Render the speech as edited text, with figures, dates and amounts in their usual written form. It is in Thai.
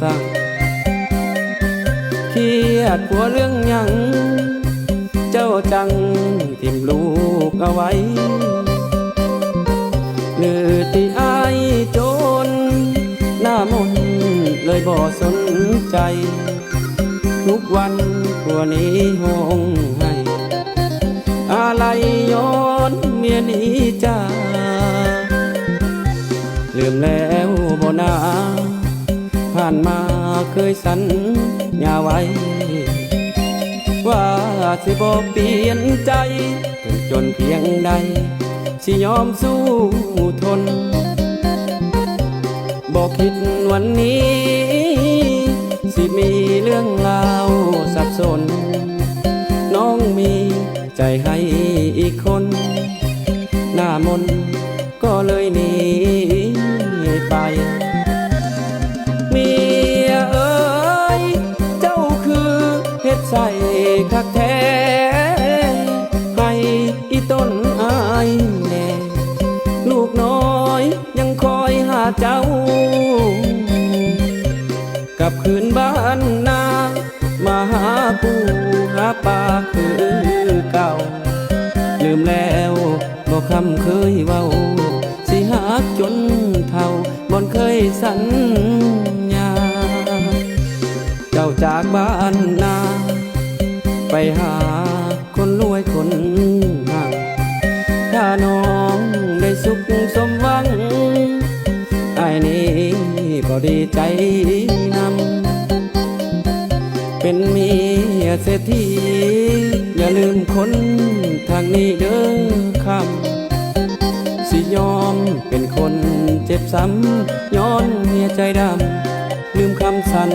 สั่งเครียดผัวเรื่องหยังเจ้าจังทิมลูกเอาไว้หรือที่อายจนหน้ามนเลยบ่สนใจทุกวันผัวนี้ห้องให้อะไรย้อนเมียนี้จ้าลืมแล้วบ่นาผ่านมาเคยสัญญาไว้ว่าสิบ่เปลี่ยนใจถึงจนเพียงใดสิยอมสู้ทนบอกคิดวันนี้สิมีเรื่องราวสับสนน้องมีใจให้อีกคนหน้ามนก็เลยหนีไปเมียเอ๋ยเจ้าคือเฮ็ดใส่คักแท้ให้อีต้นอายแน่ลูกน้อยยังคอยหาเจ้ากลับคืนบ้านนามาหาปู่หาป่าคือเก่าลืมแล้วบ่คำเคยเว้าสิหักจนเท่าบ่เคยสัญญาเจ้าจากบ้านนาไปหาคนรวยคนห่างถ้าน้องได้สุขสมหวังไอ้นี่ก็ดีใจนำเป็นเมียเศรษฐีอย่าลืมคนทางนี้เด้อคำสิยอมเป็นคนเจ็บซ้ำย้อนเมียใจดำลืมคำสัญ